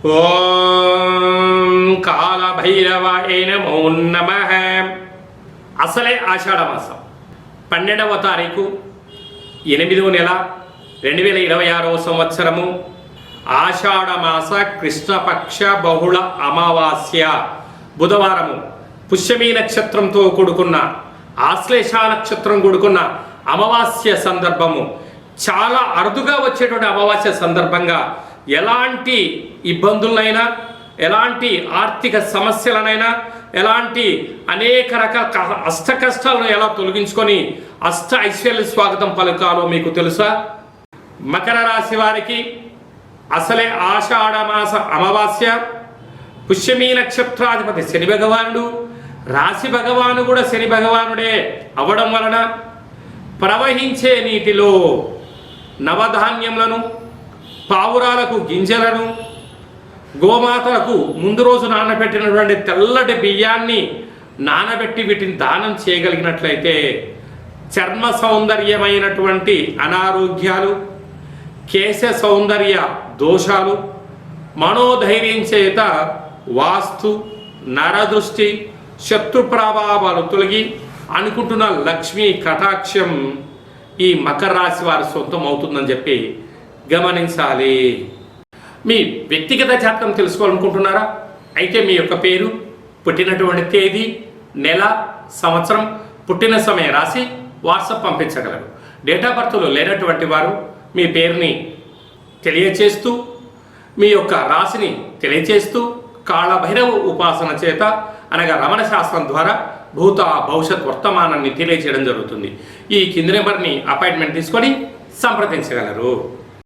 ఓం కాలభైరవాయ నమో నమః. అసలే ఆషాఢ మాసం 12వ తారీఖు 8వ నెల 2026వ సంవత్సరము ఆషాఢమాస కృష్ణపక్ష బహుళ అమావాస్య బుధవారము పుష్యమీ నక్షత్రంతో కూడుకున్న ఆశ్లేష నక్షత్రం కూడుకున్న అమావాస్య సందర్భము. చాలా అరుదుగా వచ్చేటువంటి అమావాస్య సందర్భంగా ఎలాంటి ఇబ్బందులనైనా, ఎలాంటి ఆర్థిక సమస్యలనైనా, ఎలాంటి అనేక రకాల అష్ట కష్టాలను ఎలా తొలగించుకొని అష్ట ఐశ్వర్య స్వాగతం పలుకాలో మీకు తెలుసా? మకర రాశి వారికి అసలే ఆషాఢ మాస అమావాస్య, పుష్యమీ నక్షత్రాధిపతి శని భగవానుడు, రాశి భగవాను కూడా శని భగవానుడే అవ్వడం వలన ప్రవహించే నీటిలో నవధాన్యములను, పావురాలకు గింజలను, గోమాతలకు ముందు రోజు నానబెట్టినటువంటి తెల్లటి బియ్యాన్ని నానబెట్టి వీటిని దానం చేయగలిగినట్లయితే చర్మ సౌందర్యమైనటువంటి అనారోగ్యాలు, కేశ సౌందర్య దోషాలు, మనోధైర్యం చేత వాస్తు, నరదృష్టి, శత్రు ప్రభావాలు తొలగి అనుకుంటున్న లక్ష్మీ కటాక్షం ఈ మకర రాశి వారి సొంతం అవుతుందని చెప్పి గమనించాలి. మీ వ్యక్తిగత జాతకం తెలుసుకోవాలనుకుంటున్నారా? అయితే మీ యొక్క పేరు, పుట్టినటువంటి తేదీ, నెల, సంవత్సరం, పుట్టిన సమయం రాసి వాట్సాప్ పంపించగలరు. డేట్ ఆఫ్ బర్త్లో లేనటువంటి వారు మీ పేరుని తెలియచేస్తూ, మీ యొక్క రాశిని తెలియచేస్తూ కాళభైరవ ఉపాసన చేత అనగా రమణ శాస్త్రం ద్వారా భూత భవిష్యత్ వర్తమానాన్ని తెలియచేయడం జరుగుతుంది. ఈ కింది నెంబర్ని అపాయింట్మెంట్ తీసుకొని సంప్రదించగలరు.